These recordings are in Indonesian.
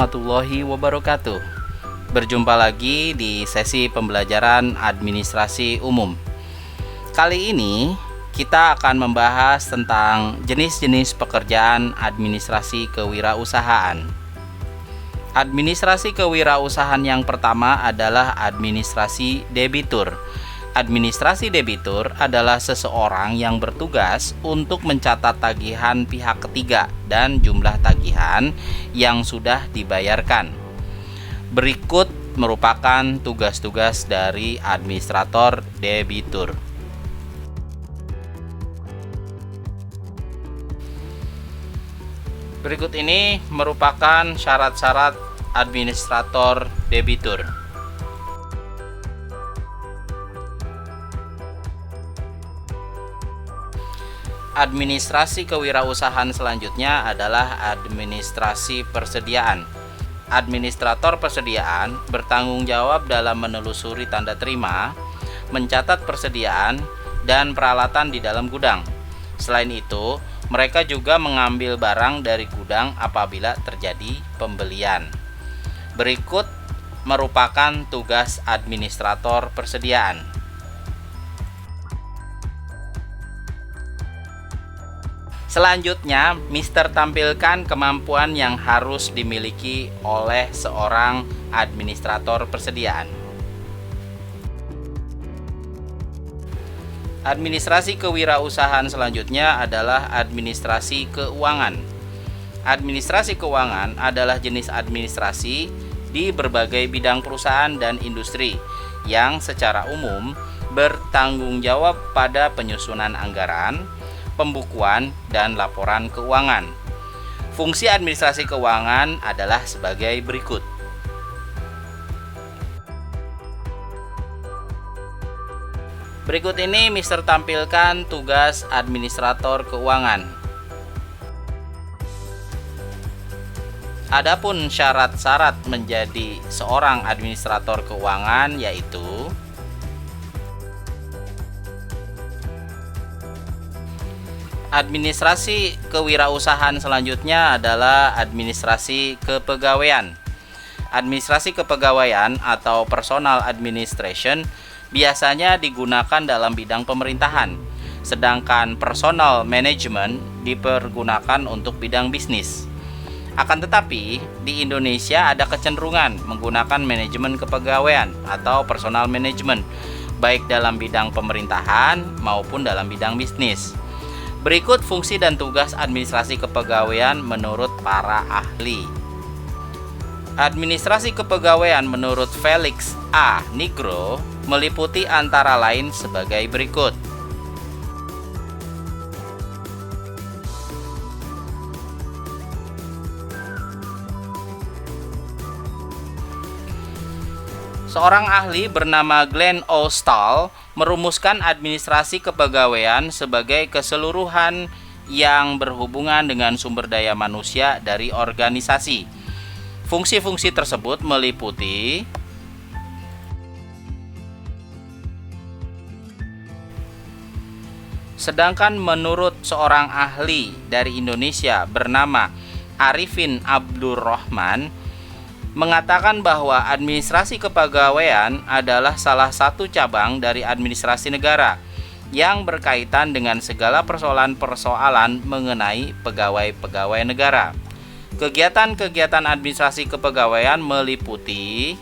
warahmatullahi wabarakatuh. Berjumpa lagi di sesi pembelajaran administrasi umum. Kali ini kita akan membahas tentang jenis-jenis pekerjaan administrasi kewirausahaan. Administrasi kewirausahaan yang pertama adalah administrasi debitur. Administrasi debitur adalah seseorang yang bertugas untuk mencatat tagihan pihak ketiga dan jumlah tagihan yang sudah dibayarkan. Berikut merupakan tugas-tugas dari administrator debitur. Berikut ini merupakan syarat-syarat administrator debitur. Administrasi kewirausahaan selanjutnya adalah administrasi persediaan. Administrator persediaan bertanggung jawab dalam menelusuri tanda terima, mencatat persediaan, dan peralatan di dalam gudang. Selain itu, mereka juga mengambil barang dari gudang apabila terjadi pembelian. Berikut merupakan tugas administrator persediaan. Selanjutnya, Mister tampilkan kemampuan yang harus dimiliki oleh seorang administrator persediaan. Administrasi kewirausahaan selanjutnya adalah administrasi keuangan. Administrasi keuangan adalah jenis administrasi di berbagai bidang perusahaan dan industri yang secara umum bertanggung jawab pada penyusunan anggaran, pembukuan, dan laporan keuangan. Fungsi administrasi keuangan adalah sebagai berikut. Berikut ini Mister tampilkan tugas administrator keuangan. Adapun syarat-syarat menjadi seorang administrator keuangan yaitu administrasi kewirausahaan selanjutnya adalah administrasi kepegawaian. Administrasi kepegawaian atau personal administration biasanya digunakan dalam bidang pemerintahan, sedangkan personal management dipergunakan untuk bidang bisnis. Akan tetapi, di Indonesia ada kecenderungan menggunakan manajemen kepegawaian atau personal management, baik dalam bidang pemerintahan maupun dalam bidang bisnis. Berikut fungsi dan tugas administrasi kepegawaian menurut para ahli. Administrasi kepegawaian menurut Felix A. Nigro meliputi antara lain sebagai berikut. Seorang ahli bernama Glenn O. Stahl merumuskan administrasi kepegawaian sebagai keseluruhan yang berhubungan dengan sumber daya manusia dari organisasi. Fungsi-fungsi tersebut meliputi sedangkan menurut seorang ahli dari Indonesia bernama Arifin Abdurrahman mengatakan bahwa administrasi kepegawaian adalah salah satu cabang dari administrasi negara yang berkaitan dengan segala persoalan-persoalan mengenai pegawai-pegawai negara. Kegiatan-kegiatan administrasi kepegawaian meliputi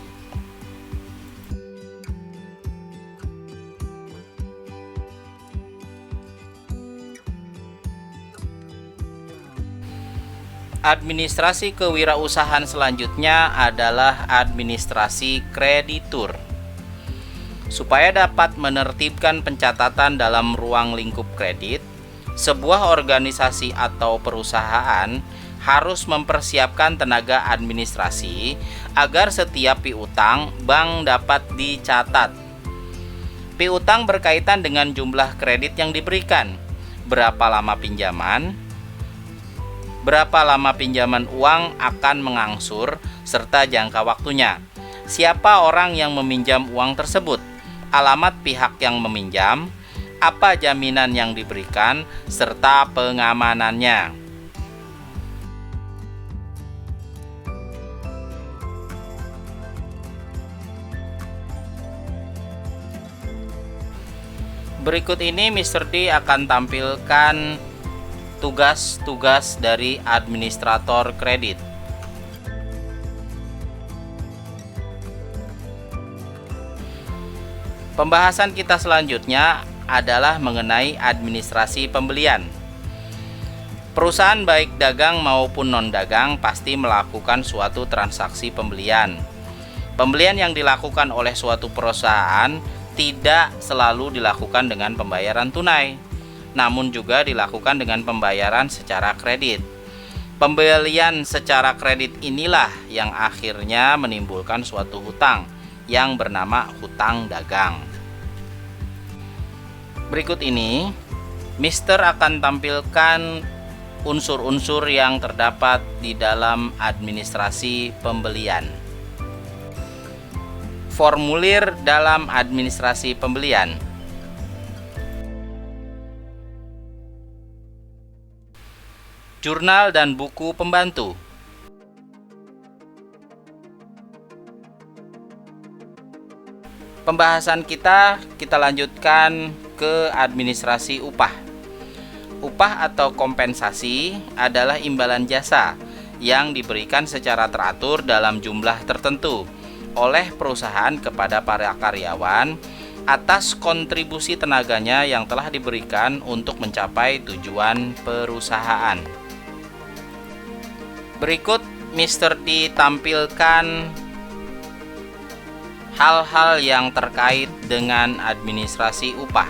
administrasi kewirausahaan selanjutnya adalah administrasi kreditur. Supaya dapat menertibkan pencatatan dalam ruang lingkup kredit, sebuah organisasi atau perusahaan harus mempersiapkan tenaga administrasi agar setiap piutang bank dapat dicatat. Piutang berkaitan dengan jumlah kredit yang diberikan, berapa lama pinjaman uang akan mengangsur, serta jangka waktunya. Siapa orang yang meminjam uang tersebut, alamat pihak yang meminjam, apa jaminan yang diberikan, serta pengamanannya. Berikut ini Mr. D akan tampilkan tugas-tugas dari administrator kredit. Pembahasan kita selanjutnya adalah mengenai administrasi pembelian. Perusahaan baik dagang maupun non-dagang pasti melakukan suatu transaksi pembelian. Pembelian yang dilakukan oleh suatu perusahaan tidak selalu dilakukan dengan pembayaran tunai, namun juga dilakukan dengan pembayaran secara kredit. Pembelian secara kredit inilah yang akhirnya menimbulkan suatu hutang yang bernama hutang dagang. Berikut ini, Mister akan tampilkan unsur-unsur yang terdapat di dalam administrasi pembelian. Formulir dalam administrasi pembelian. Jurnal dan buku pembantu. Pembahasan kita lanjutkan ke administrasi upah. Upah atau kompensasi adalah imbalan jasa yang diberikan secara teratur dalam jumlah tertentu oleh perusahaan kepada para karyawan atas kontribusi tenaganya yang telah diberikan untuk mencapai tujuan perusahaan. Berikut Mr. D tampilkan hal-hal yang terkait dengan administrasi upah.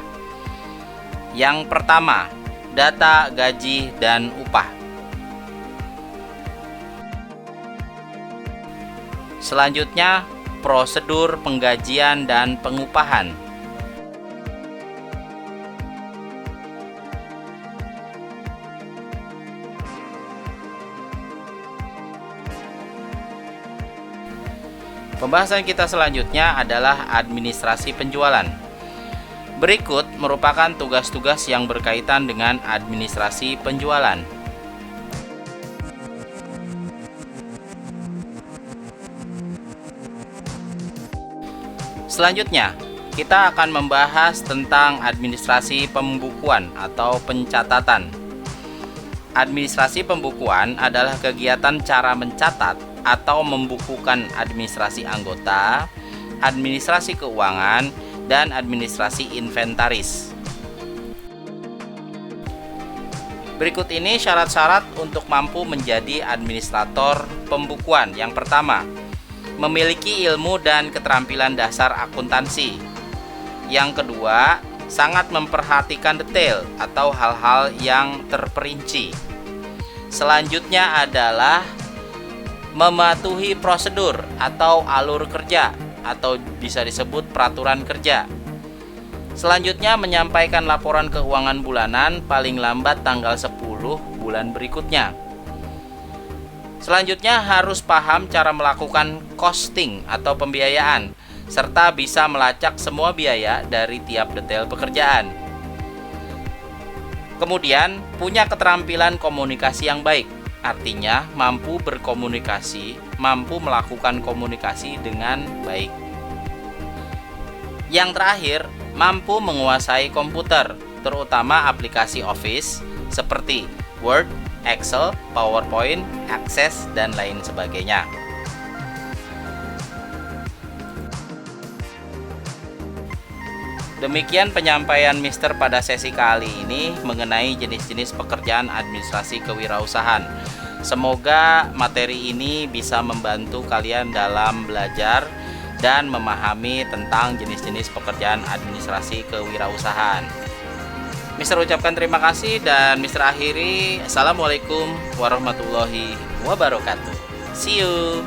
Yang pertama, data gaji dan upah. Selanjutnya, prosedur penggajian dan pengupahan. Pembahasan kita selanjutnya adalah administrasi penjualan. Berikut merupakan tugas-tugas yang berkaitan dengan administrasi penjualan. Selanjutnya, kita akan membahas tentang administrasi pembukuan atau pencatatan. Administrasi pembukuan adalah kegiatan cara mencatat atau membukukan administrasi anggota, administrasi keuangan, dan administrasi inventaris. Berikut ini syarat-syarat untuk mampu menjadi administrator pembukuan. Yang pertama, memiliki ilmu dan keterampilan dasar akuntansi. Yang kedua, sangat memperhatikan detail atau hal-hal yang terperinci. Selanjutnya adalah mematuhi prosedur atau alur kerja atau bisa disebut peraturan kerja. Selanjutnya menyampaikan laporan keuangan bulanan paling lambat tanggal 10 bulan berikutnya. Selanjutnya harus paham cara melakukan costing atau pembiayaan serta bisa melacak semua biaya dari tiap detail pekerjaan. Kemudian punya keterampilan komunikasi yang baik. Artinya mampu berkomunikasi, mampu melakukan komunikasi dengan baik. Yang terakhir, mampu menguasai komputer, terutama aplikasi Office seperti Word, Excel, PowerPoint, Access, dan lain sebagainya. Demikian penyampaian Mister pada sesi kali ini mengenai jenis-jenis pekerjaan administrasi kewirausahaan. Semoga materi ini bisa membantu kalian dalam belajar dan memahami tentang jenis-jenis pekerjaan administrasi kewirausahaan. Mister ucapkan terima kasih dan Mister akhiri. Assalamualaikum warahmatullahi wabarakatuh. See you.